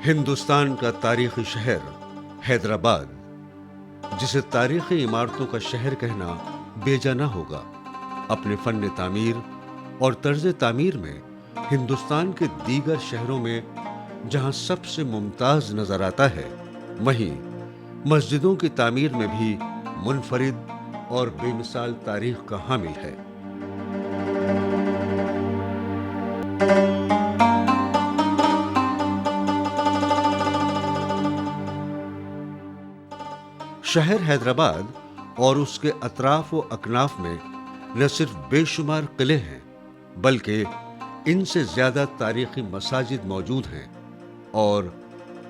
हिंदुस्तान का तारीखी शहर हैदराबाद, जिसे तारीखी इमारतों का शहर कहना बेजा न होगा, अपने फन तामीर और तर्ज तामीर में हिंदुस्तान के दीगर शहरों में जहां सबसे मुमताज नजर आता है, वहीं मस्जिदों की तामीर में भी मुनफरिद और बेमिसाल तारीख का हामिल है। शहर हैदराबाद और उसके अतराफ व अकनाफ में न सिर्फ बेशुमार किले हैं, बल्कि इनसे ज्यादा तारीखी मसाजिद मौजूद हैं, और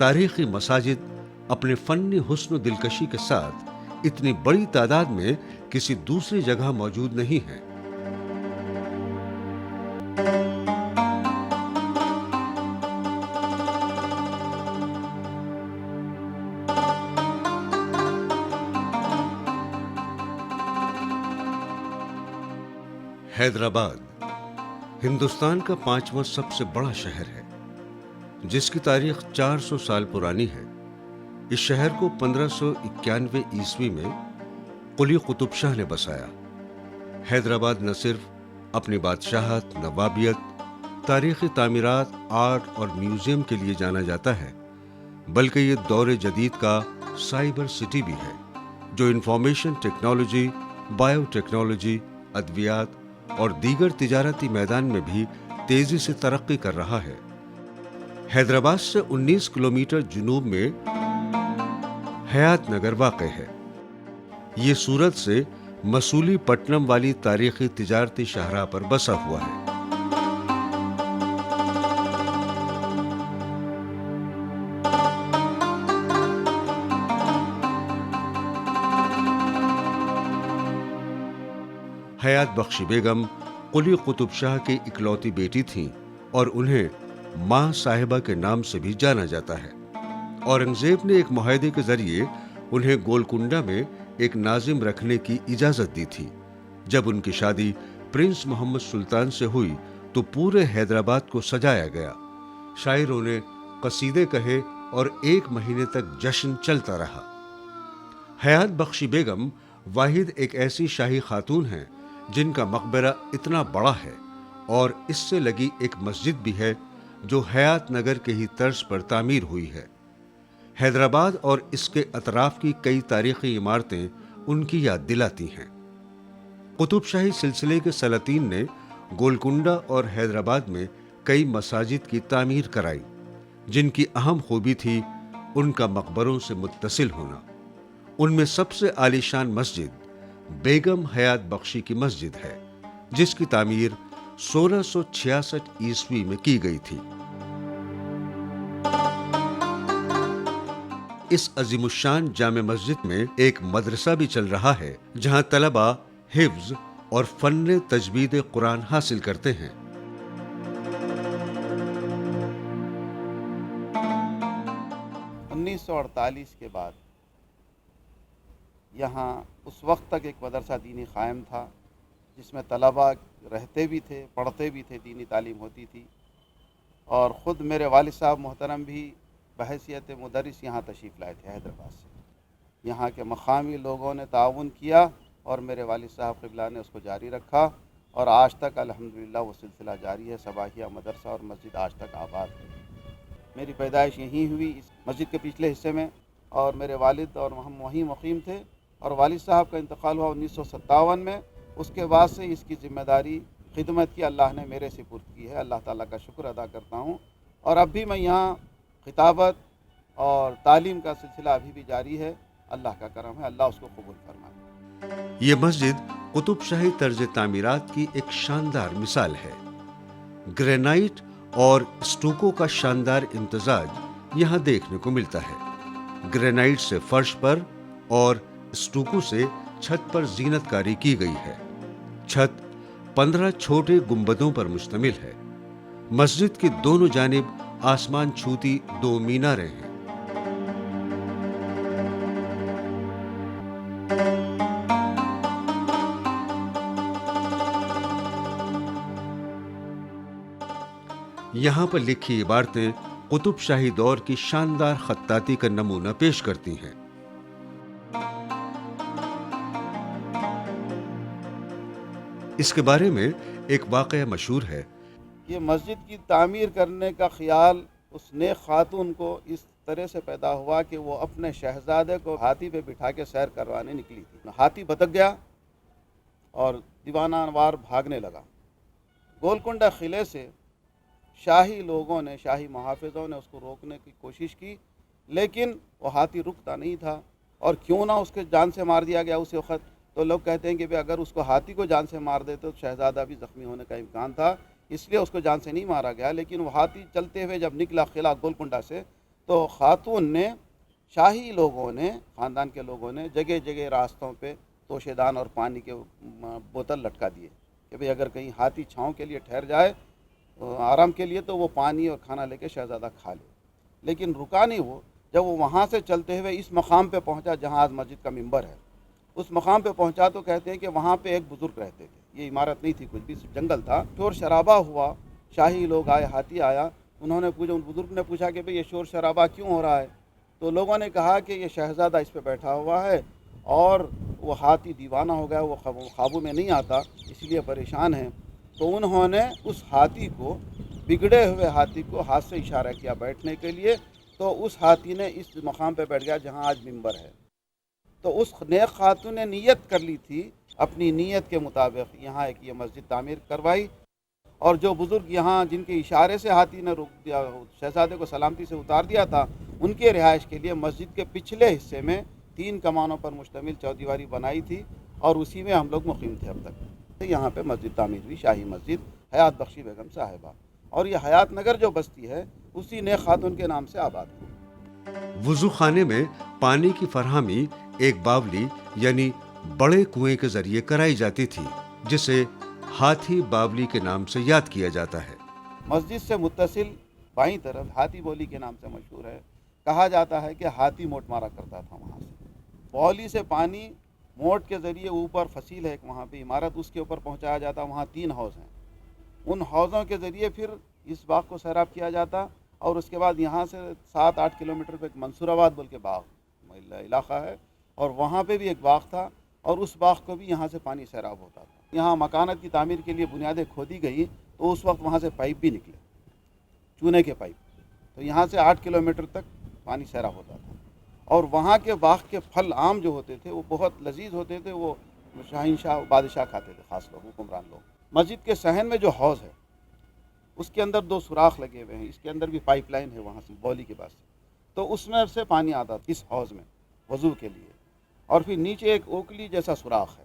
तारीखी मसाजिद अपने फन्नी हुस्न दिलकशी के साथ इतनी बड़ी तादाद में किसी दूसरी जगह मौजूद नहीं हैं। हैदराबाद हिंदुस्तान का 5वां सबसे बड़ा शहर है, जिसकी तारीख 400 साल पुरानी है। इस शहर को 1591 ईस्वी में कुली कुतुब शाह ने बसाया। हैदराबाद न सिर्फ अपनी बादशाहत, नवाबियत, तारीखी तामीरात, आर्ट और म्यूजियम के लिए जाना जाता है, बल्कि ये दौरे जदीद का साइबर सिटी भी है, जो इंफॉर्मेशन टेक्नोलॉजी, बायोटेक्नोलॉजी, अद्वियात और दीगर तिजारती मैदान में भी तेजी से तरक्की कर रहा है। हैदराबाद से 19 किलोमीटर जुनूब में हयात नगर वाक़ है। ये सूरत से मसूली पट्टनम वाली तारीखी तिजारती शाहराह पर बसा हुआ है। हयात बख्शी बेगम कुली कुतुब शाह की इकलौती बेटी थीं और उन्हें मां साहिबा के नाम से भी जाना जाता है। औरंगजेब ने एक मुआहदे के जरिए उन्हें गोलकुंडा में एक नाजिम रखने की इजाजत दी थी। जब उनकी शादी प्रिंस मोहम्मद सुल्तान से हुई तो पूरे हैदराबाद को सजाया गया। शायरों ने कसीदे कहे और 1 महीने तक जश्न चलता रहा। हयात बख्शी बेगम वाहिद एक ऐसी शाही खातून हैं जिनका मकबरा इतना बड़ा है और इससे लगी एक मस्जिद भी है जो हयात नगर के ही तर्ज पर तामीर हुई है। हैदराबाद और इसके अतराफ की कई तारीखी इमारतें उनकी याद दिलाती हैं। कुतुब शाही सिलसिले के सलातीन ने गोलकुंडा और हैदराबाद में कई मसाजिद की तामीर कराई, जिनकी अहम खूबी थी उनका मकबरों से मुत्तसिल होना। उनमें सबसे आलीशान मस्जिद बेगम हयात बख्शी की मस्जिद है, जिसकी तामीर 1666 ईस्वी में की गई थी। इस अजीमुशान जामे मस्जिद में एक मदरसा भी चल रहा है, जहां तलबा हिफ्ज और फन्ने तजवीद कुरान हासिल करते हैं। उन्नीस 1948 के बाद यहाँ उस वक्त तक एक मदरसा दीनी क़ायम था, जिसमें तलबा रहते भी थे, पढ़ते भी थे, दीनी तालीम होती थी। और ख़ुद मेरे वालिद साहब मोहतरम भी बहैसियत मुदर्रिस यहाँ तशरीफ़ लाए थे हैदराबाद से। यहाँ के मकामी लोगों ने ताउन किया और मेरे वालिद साहब क़िबला ने उसको जारी रखा, और आज तक अल्हम्दुलिल्लाह वो सिलसिला जारी है। सबाहिया मदरसा और मस्जिद आज तक आबाद है। मेरी पैदाइश यहीं हुई, इस मस्जिद के पिछले हिस्से में, और मेरे वालिद और हम वहीं मुक़ीम थे। और वालिद साहब का इंतकाल हुआ 1957 में। उसके बाद से इसकी ज़िम्मेदारी खिदमत की अल्लाह ने मेरे सुपुर्द की है। अल्लाह ताला का शुक्र अदा करता हूँ। और अब भी मैं यहाँ खिताबत और तालीम का सिलसिला अभी भी जारी है। अल्लाह का करम है, अल्लाह उसको कबूल फरमाए। ये मस्जिद कुतुब शाही तर्ज तामीरात की एक शानदार मिसाल है। ग्रेनाइट और स्टूको का शानदार इम्तजाज यहाँ देखने को मिलता है। ग्रेनाइट से फर्श पर और स्टूको से छत पर जीनतकारी की गई है। छत 15 छोटे गुंबदों पर मुश्तमिल है। मस्जिद की दोनों जानिब आसमान छूती 2 मीनारें हैं। यहाँ पर लिखी इबारतें قطب شاہی دور کی شاندار خطاطی کا نمونہ پیش کرتی ہیں۔ اس کے بارے میں ایک واقعہ مشہور ہے۔ یہ مسجد کی تعمیر کرنے کا خیال اس نیک خاتون کو اس طرح سے پیدا ہوا کہ وہ اپنے شہزادے کو ہاتھی پہ بٹھا کے سیر کروانے نکلی تھی۔ ہاتھی بھٹک گیا اور دیوانہ وار بھاگنے لگا۔ گولکنڈہ قلعے سے شاہی لوگوں نے، شاہی محافظوں نے اس کو روکنے کی کوشش کی، لیکن وہ ہاتھی رکتا نہیں تھا، اور کیوں نہ اس کے جان سے مار دیا گیا اس وقت۔ تو لوگ کہتے ہیں کہ اگر اس کو ہاتھی کو جان سے مار دیتے تو شہزادہ بھی زخمی ہونے کا امکان تھا، اس لیے اس کو جان سے نہیں مارا گیا۔ لیکن وہ ہاتھی چلتے ہوئے جب نکلا قلعہ گولکنڈہ سے، تو خاتون نے، شاہی لوگوں نے، خاندان کے لوگوں نے جگہ جگہ راستوں پہ توشے دان اور پانی کے بوتل لٹکا دیے کہ بھئی اگر کہیں ہاتھی چھاؤں کے لیے ٹھہر جائے آرام کے لیے تو وہ پانی اور کھانا لے کے شہزادہ کھا لے۔ لیکن رکا نہیں وہ، جب وہ وہاں سے چلتے ہوئے اس مقام پہ پہنچا جہاں آج مسجد کا ممبر ہے، اس مقام پہ پہنچا تو کہتے ہیں کہ وہاں پہ ایک بزرگ رہتے تھے۔ یہ عمارت نہیں تھی، کچھ بھی جنگل تھا۔ شور شرابہ ہوا، شاہی لوگ آئے، ہاتھی آیا، انہوں نے پوچھا، ان بزرگ نے پوچھا کہ بھئی یہ شور شرابہ کیوں ہو رہا ہے؟ تو لوگوں نے کہا کہ یہ شہزادہ اس پہ بیٹھا ہوا ہے اور وہ ہاتھی دیوانہ ہو گیا، وہ قابو میں نہیں آتا، اس لیے پریشان ہیں۔ تو انہوں نے اس ہاتھی کو، بگڑے ہوئے ہاتھی کو ہاتھ سے اشارہ کیا بیٹھنے کے لیے، تو اس ہاتھی نے اس مقام پہ بیٹھ گیا جہاں آج ممبر ہے۔ تو اس نیک خاتون نے نیت کر لی تھی، اپنی نیت کے مطابق یہاں ایک یہ مسجد تعمیر کروائی، اور جو بزرگ یہاں جن کے اشارے سے ہاتھی نے روک دیا، شہزادے کو سلامتی سے اتار دیا تھا، ان کے رہائش کے لیے مسجد کے پچھلے حصے میں 3 کمانوں پر مشتمل چودیواری بنائی تھی، اور اسی میں ہم لوگ مقیم تھے اب تک۔ یہاں پہ مسجد تعمیر ہوئی، شاہی مسجد حیات بخشی بیگم صاحبہ، اور یہ حیات نگر جو بستی ہے اسی نیک خاتون کے نام سے آباد ہے۔ وضو خانے میں پانی کی فراہمی ایک باولی یعنی بڑے کنویں کے ذریعے کرائی جاتی تھی، جسے ہاتھی باولی کے نام سے یاد کیا جاتا ہے۔ مسجد سے متصل بائیں طرف ہاتھی بولی کے نام سے مشہور ہے۔ کہا جاتا ہے کہ ہاتھی موٹ مارا کرتا تھا وہاں سے۔ بولی سے پانی موٹ کے ذریعے اوپر فصیل ہے ایک وہاں پہ عمارت، اس کے اوپر پہنچایا جاتا، وہاں 3 حوض ہیں، ان حوضوں کے ذریعے پھر اس باغ کو سیراب کیا جاتا، اور اس کے بعد یہاں سے 7-8 کلومیٹر پہ ایک منصور آباد بول کے باغ علاقہ ہے، اور وہاں پہ بھی ایک باغ تھا، اور اس باغ کو بھی یہاں سے پانی سیراب ہوتا تھا۔ یہاں مکانت کی تعمیر کے لیے بنیادیں کھودی گئی تو اس وقت وہاں سے پائپ بھی نکلے، چونے کے پائپ، تو یہاں سے 8 کلومیٹر تک پانی سیراب ہوتا تھا۔ اور وہاں کے باغ کے پھل آم جو ہوتے تھے وہ بہت لذیذ ہوتے تھے، وہ شاہنشاہ بادشاہ کھاتے تھے، خاص لوگ، حکمران لوگ۔ مسجد کے صحن میں جو حوض ہے اس کے اندر 2 سوراخ لگے ہوئے ہیں، اس کے اندر بھی پائپ لائن ہے وہاں سے بولی کے پاس سے، تو اس میں سے پانی آتا تھا اس حوض میں وضو کے لیے۔ اور پھر نیچے ایک اوکلی جیسا سوراخ ہے،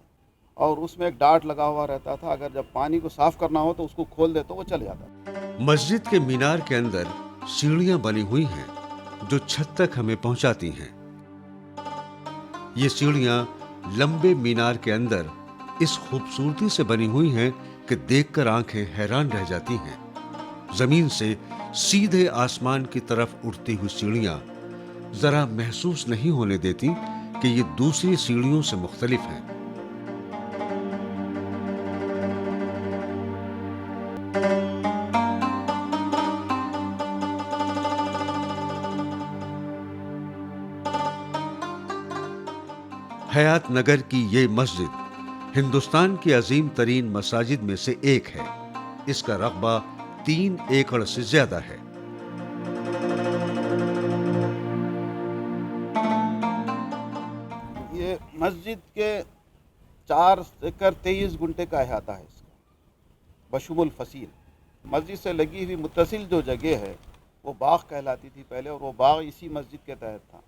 اور اس میں ایک ڈاٹ لگا ہوا رہتا تھا، اگر جب پانی کو صاف کرنا ہو تو اس کو کھول دے تو وہ چل جاتا تھا۔ مسجد کے مینار کے اندر سیڑھیاں بنی ہوئی ہیں جو چھت تک ہمیں پہنچاتی ہیں۔ یہ سیڑھیاں لمبے مینار کے اندر اس خوبصورتی سے بنی ہوئی ہیں کہ دیکھ کر آنکھیں حیران رہ جاتی ہیں۔ زمین سے سیدھے آسمان کی طرف اٹھتی ہوئی سیڑھیاں ذرا محسوس نہیں ہونے دیتی کہ یہ دوسری سیڑھیوں سے مختلف ہیں۔ حیات نگر کی یہ مسجد ہندوستان کی عظیم ترین مساجد میں سے ایک ہے۔ اس کا رقبہ 3 ایکڑ سے زیادہ ہے۔ یہ مسجد کے 4 ایکڑ 23 گنٹے کا احاطہ ہے اس کا، بشمول فصیل۔ مسجد سے لگی ہوئی متصل جو جگہ ہے وہ باغ کہلاتی تھی پہلے، اور وہ باغ اسی مسجد کے تحت تھا۔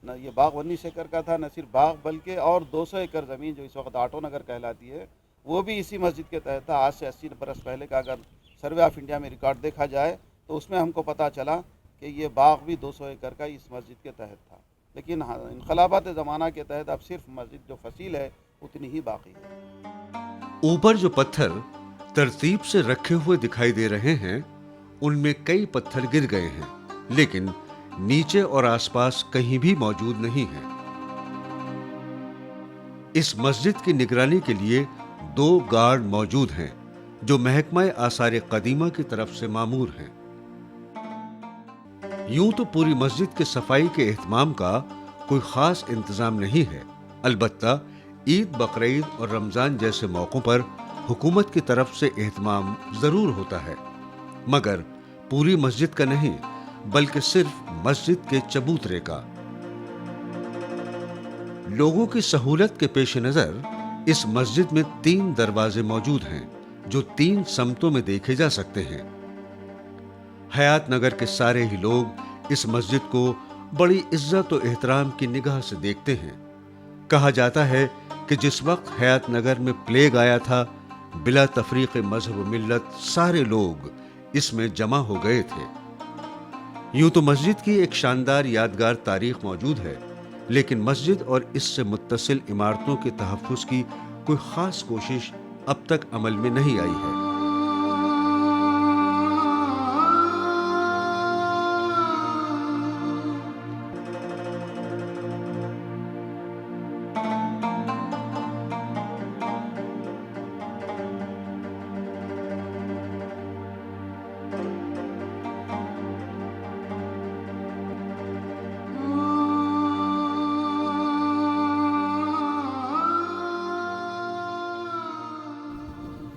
نہ یہ باغ 19 ایکڑ کا تھا، نہ صرف باغ بلکہ اور 200 ایکڑ زمین جو اس وقت آٹو نگر کہلاتی ہے وہ بھی اسی مسجد کے تحت تھا۔ آج سے 80 برس پہلے کا اگر سروے آف انڈیا میں ریکارڈ دیکھا جائے تو اس میں ہم کو پتہ چلا کہ یہ باغ بھی 200 ایکڑ کا اس مسجد کے تحت تھا، لیکن انقلابات زمانہ کے تحت اب صرف مسجد جو فصیل ہے اتنی ہی باقی ہے۔ اوپر جو پتھر ترتیب سے رکھے ہوئے دکھائی دے رہے ہیں ان میں کئی پتھر گر گئے ہیں، لیکن نیچے اور آس پاس کہیں بھی موجود نہیں ہیں۔ اس مسجد کی نگرانی کے لیے 2 گارڈ موجود ہیں جو محکمہ آثار قدیمہ کی طرف سے مامور ہیں۔ यूं तो पूरी मस्जिद के सफाई के एहतमाम का कोई खास इंतजाम नहीं है, अलबत्ता ईद, बकरीद और रमजान जैसे मौकों पर हुकूमत की तरफ से एहतमाम जरूर होता है, मगर पूरी मस्जिद का नहीं बल्कि सिर्फ मस्जिद के चबूतरे का। लोगों की सहूलत के पेश नजर इस मस्जिद में 3 दरवाजे मौजूद हैं जो 3 समतों में देखे जा सकते हैं। हयात नगर के सारे ही लोग इस मस्जिद को बड़ी इज्जत और एहतराम की निगाह से देखते हैं। कहा जाता है कि जिस वक्त हयात नगर में प्लेग आया था, बिला तफरीक मजहब मिल्लत सारे लोग इसमें जमा हो गए थे। यूं तो मस्जिद की एक शानदार यादगार तारीख मौजूद है, लेकिन मस्जिद और इससे मुत्तसिल इमारतों के तहफ़्फ़ुज़ की कोई खास कोशिश अब तक अमल में नहीं आई है।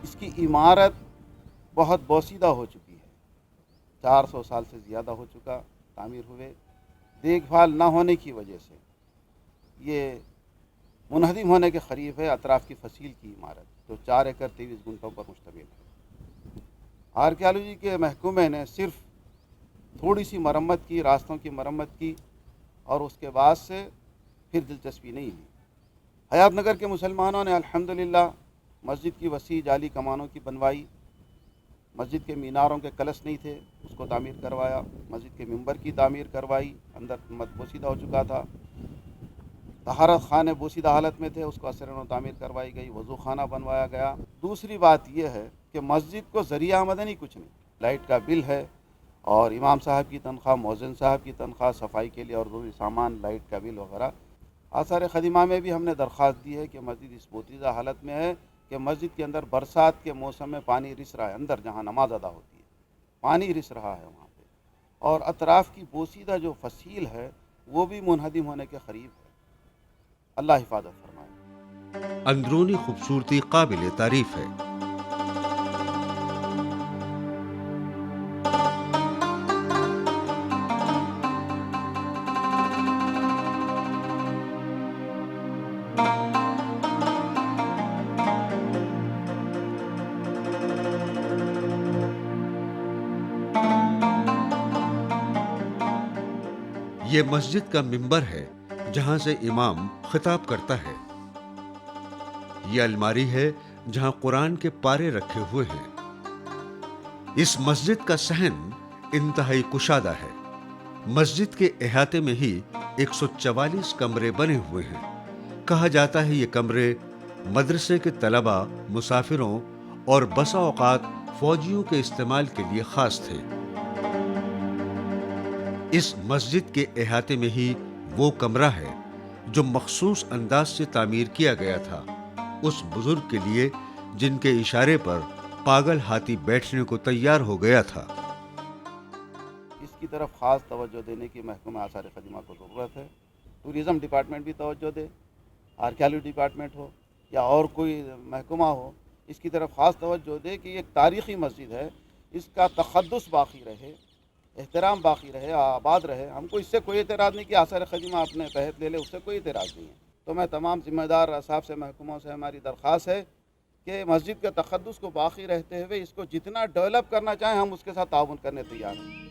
इसकी इमारत बहुत बोसीदा हो चुकी है, 400 साल से ज़्यादा हो चुका तामीर हुए। देखभाल ना होने की वजह से ये मुनहदिम होने के करीब है। अतराफ़ की फसील की इमारत जो 4 एकड़ 23 गुंठों पर मुश्तमिल है। आर्कियोलॉजी के महकमे ने सिर्फ थोड़ी सी मरम्मत की, रास्तों की मरम्मत की और उसके बाद से फिर दिलचस्पी नहीं ली। हयात नगर के मुसलमानों ने अल्हम्दुलिल्लाह मस्जिद की वसी जाली कमानों की बनवाई, मस्जिद के मीनारों के कलश नहीं थे उसको तामीर करवाया, मस्जिद के मिंबर की तामीर करवाई, अंदर बोसीदा हो चुका था। तहारत खाने बोसीदा हालत में थे, उसको असरन तामीर करवाई गई, वज़ू खाना बनवाया गया। दूसरी बात यह है कि मस्जिद को ज़रिया आमदनी कुछ नहीं, लाइट का बिल है और इमाम साहब की तनख्वाह, मौज़िन साहब की तनख्वाह, सफाई के लिए और ज़रूरी सामान, लाइट का बिल वगैरह। आसार ख़दीमा में भी हमने दरख्वास्त दी है कि मस्जिद इस बोसीदा हालत में है कि मस्जिद के अंदर बरसात के मौसम में पानी रिस रहा है, अंदर जहाँ नमाज अदा होती है पानी रिस रहा है वहाँ पे, और अतराफ़ की बोसीदा जो फसील है वो भी मुनहदिम होने के करीब है। अल्लाह हिफाजत फरमाए। अंदरूनी खूबसूरती काबिल तारीफ है। ये मस्जिद का मिंबर है जहां से इमाम खिताब करता है। ये अलमारी है जहां कुरान के पारे रखे हुए हैं। इस मस्जिद का सहन इंतहाई कुशादा है। मस्जिद के अहाते में ही 144 कमरे बने हुए हैं। कहा जाता है ये कमरे मदरसे के तलबा, मुसाफिरों और बसा औकात फौजियों के इस्तेमाल के लिए खास थे। इस मस्जिद के अहाते में ही वो कमरा है जो मखसूस अंदाज से तामीर किया गया था उस बुजुर्ग के लिए जिनके इशारे पर पागल हाथी बैठने को तैयार हो गया था। इसकी तरफ ख़ास तवज्जो देने की महकमा आसार ख़दीमा को ज़रूरत है। टूरिज़म डिपार्टमेंट भी तवज्जो दे, आर्कियोलॉजी डिपार्टमेंट हो या और कोई महकमा हो, इसकी तरफ ख़ास तवज्जो दे कि एक तारीख़ी मस्जिद है, इसका तक़द्दुस बाक़ी रहे, एहतराम बाक़ी रहे, आबाद रहे। हमको इससे कोई एतराज़ नहीं कि आसार ख़दीमा अपने तहत ले ले, उससे कोई एतराज़ नहीं है। तो मैं तमाम ज़िम्मेदार असाब से, महकमों से हमारी दरख्वास्त है कि मस्जिद के तक़द्दुस को बाक़ी रहते हुए इसको जितना डेवलप करना चाहें हम उसके साथ ताउन करने तैयार हैं।